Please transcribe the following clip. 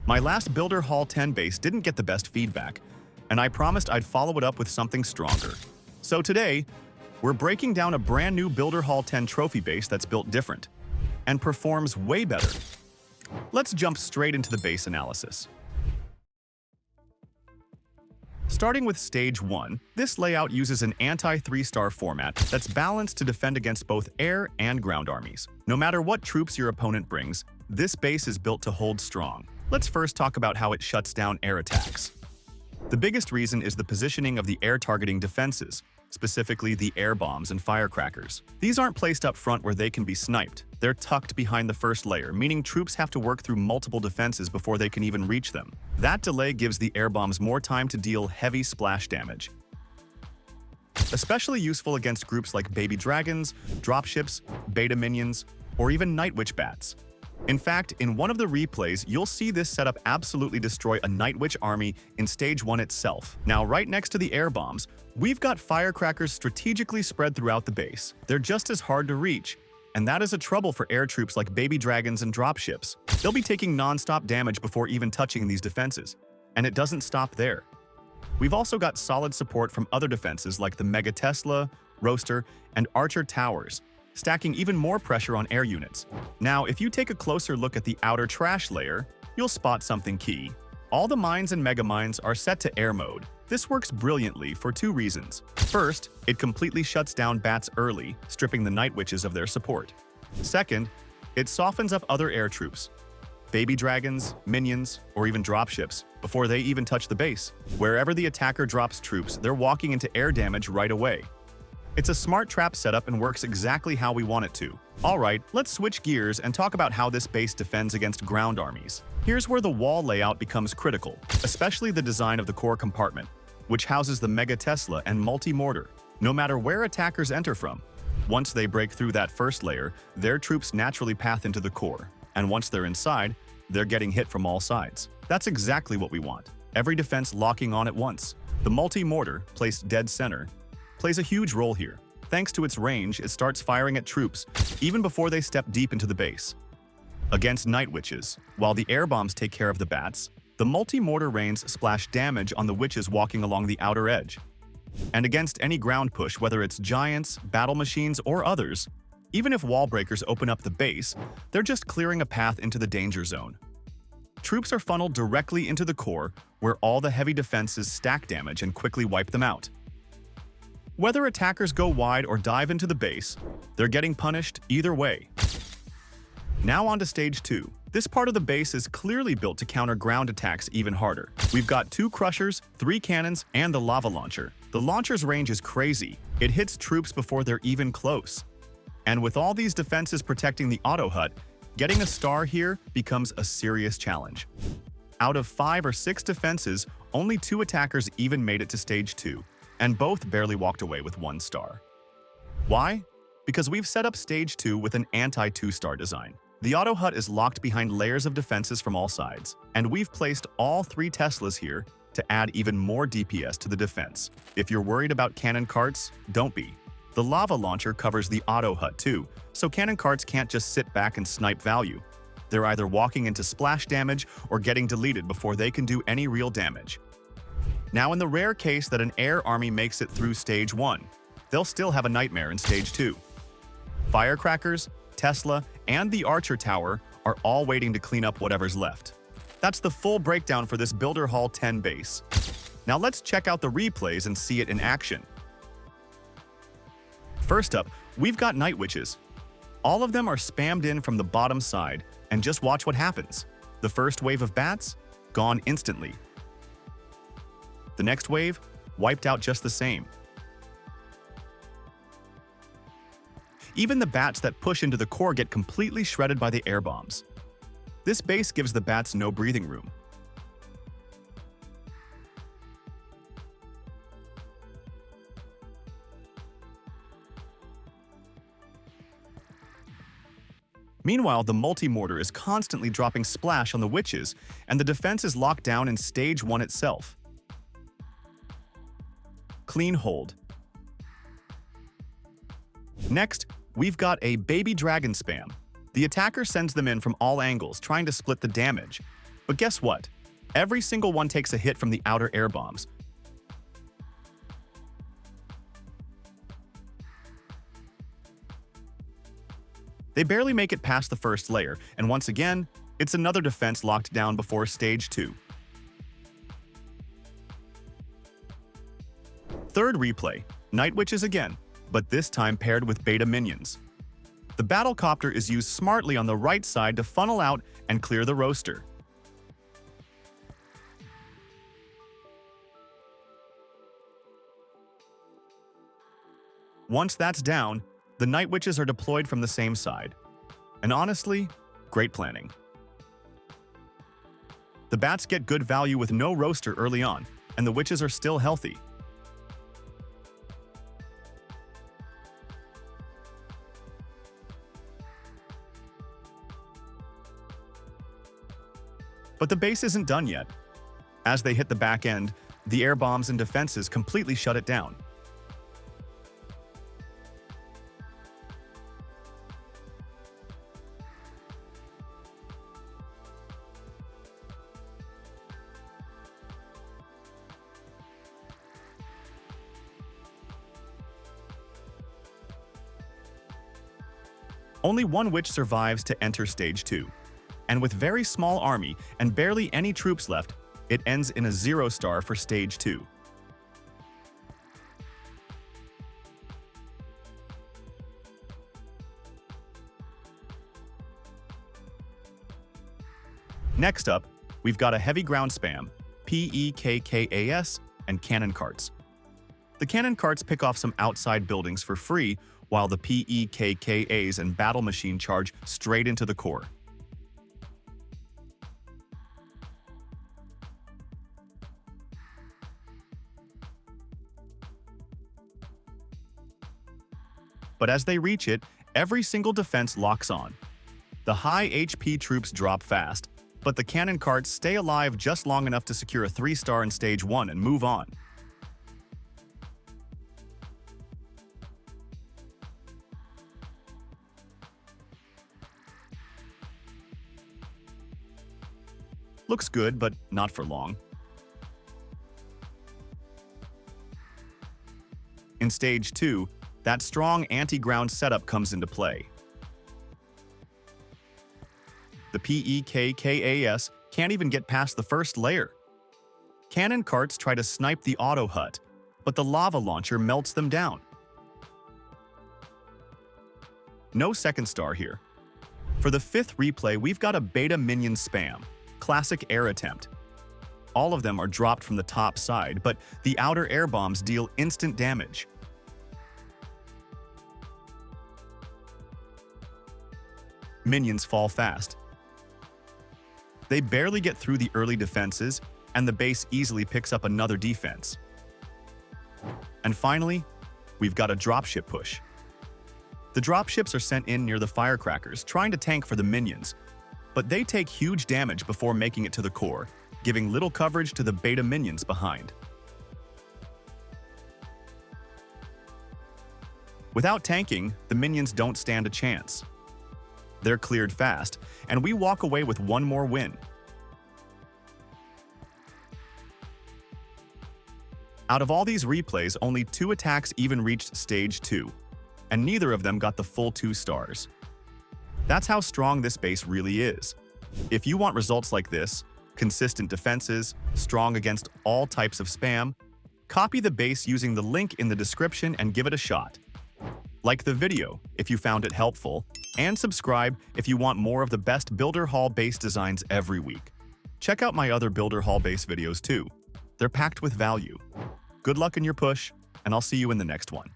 My last Builder Hall 10 base didn't get the best feedback, and I promised I'd follow it up with something stronger. So today, we're breaking down a brand new Builder Hall 10 Trophy Base that's built different and performs way better. Let's jump straight into the base analysis. Starting with Stage 1, this layout uses an anti-3-star format that's balanced to defend against both air and ground armies. No matter what troops your opponent brings, this base is built to hold strong. Let's first talk about how it shuts down air attacks. The biggest reason is the positioning of the air-targeting defenses, specifically the air bombs and firecrackers. These aren't placed up front where they can be sniped. They're tucked behind the first layer, meaning troops have to work through multiple defenses before they can even reach them. That delay gives the air bombs more time to deal heavy splash damage. Especially useful against groups like baby dragons, dropships, beta minions, or even night witch bats. In fact, in one of the replays, you'll see this setup absolutely destroy a Night Witch army in Stage 1 itself. Now, right next to the air bombs, we've got firecrackers strategically spread throughout the base. They're just as hard to reach, and that is a trouble for air troops like baby dragons and dropships. They'll be taking non-stop damage before even touching these defenses. And it doesn't stop there. We've also got solid support from other defenses like the Mega Tesla, Roaster, and Archer towers, stacking even more pressure on air units. Now, if you take a closer look at the outer trash layer, you'll spot something key. All the mines and mega mines are set to air mode. This works brilliantly for two reasons. First, it completely shuts down bats early, stripping the night witches of their support. Second, it softens up other air troops, baby dragons, minions, or even dropships, before they even touch the base. Wherever the attacker drops troops, they're walking into air damage right away. It's a smart trap setup and works exactly how we want it to. Alright, let's switch gears and talk about how this base defends against ground armies. Here's where the wall layout becomes critical, especially the design of the core compartment, which houses the Mega Tesla and multi-mortar. No matter where attackers enter from, once they break through that first layer, their troops naturally path into the core, and once they're inside, they're getting hit from all sides. That's exactly what we want, every defense locking on at once. The multi-mortar, placed dead center, plays a huge role here. Thanks to its range, it starts firing at troops even before they step deep into the base. Against night witches, while the air bombs take care of the bats, the multi-mortar rains splash damage on the witches walking along the outer edge. And against any ground push, whether it's giants, battle machines, or others, even if wall breakers open up the base, they're just clearing a path into the danger zone. Troops are funneled directly into the core, where all the heavy defenses stack damage and quickly wipe them out. Whether attackers go wide or dive into the base, they're getting punished either way. Now on to Stage 2. This part of the base is clearly built to counter ground attacks even harder. We've got 2 crushers, 3 cannons, and the lava launcher. The launcher's range is crazy. It hits troops before they're even close. And with all these defenses protecting the auto hut, getting a star here becomes a serious challenge. Out of 5 or 6 defenses, only 2 attackers even made it to Stage 2. And both barely walked away with 1 star. Why? Because we've set up Stage 2 with an anti-2-star design. The auto hut is locked behind layers of defenses from all sides, and we've placed all 3 Teslas here to add even more DPS to the defense. If you're worried about cannon carts, don't be. The lava launcher covers the auto hut too, so cannon carts can't just sit back and snipe value. They're either walking into splash damage or getting deleted before they can do any real damage. Now, in the rare case that an air army makes it through Stage 1, they'll still have a nightmare in Stage 2. Firecrackers, Tesla, and the Archer Tower are all waiting to clean up whatever's left. That's the full breakdown for this Builder Hall 10 base. Now let's check out the replays and see it in action. First up, we've got Night Witches. All of them are spammed in from the bottom side, and just watch what happens. The first wave of bats? Gone instantly. The next wave, wiped out just the same. Even the bats that push into the core get completely shredded by the air bombs. This base gives the bats no breathing room. Meanwhile, the multi-mortar is constantly dropping splash on the witches, and the defense is locked down in Stage 1 itself. Clean hold. Next, we've got a baby dragon spam. The attacker sends them in from all angles, trying to split the damage. But guess what? Every single one takes a hit from the outer air bombs. They barely make it past the first layer, and once again, it's another defense locked down before Stage 2. Third replay, Night Witches again, but this time paired with beta minions. The battlecopter is used smartly on the right side to funnel out and clear the roaster. Once that's down, the Night Witches are deployed from the same side. And honestly, great planning. The bats get good value with no roaster early on, and the witches are still healthy. But the base isn't done yet. As they hit the back end, the air bombs and defenses completely shut it down. Only one witch survives to enter Stage 2. And with very small army and barely any troops left, it ends in a 0-star for Stage 2. Next up, we've got a heavy ground spam, PEKKAS, and cannon carts. The cannon carts pick off some outside buildings for free, while the PEKKAs and battle machine charge straight into the core. But as they reach it, every single defense locks on. The high HP troops drop fast, but the cannon carts stay alive just long enough to secure a 3-star in Stage 1 and move on. Looks good, but not for long. In Stage 2, that strong anti-ground setup comes into play. The PEKKAS can't even get past the first layer. Cannon carts try to snipe the auto hut, but the lava launcher melts them down. No 2nd star here. For the 5th replay, we've got a beta minion spam, classic air attempt. All of them are dropped from the top side, but the outer air bombs deal instant damage. Minions fall fast. They barely get through the early defenses, and the base easily picks up another defense. And finally, we've got a dropship push. The dropships are sent in near the firecrackers, trying to tank for the minions, but they take huge damage before making it to the core, giving little coverage to the beta minions behind. Without tanking, the minions don't stand a chance. They're cleared fast, and we walk away with one more win. Out of all these replays, only 2 attacks even reached Stage 2, and neither of them got the full 2 stars. That's how strong this base really is. If you want results like this, consistent defenses, strong against all types of spam, copy the base using the link in the description and give it a shot. Like the video if you found it helpful, and subscribe if you want more of the best Builder Hall base designs every week. Check out my other Builder Hall base videos too. They're packed with value. Good luck in your push, and I'll see you in the next one.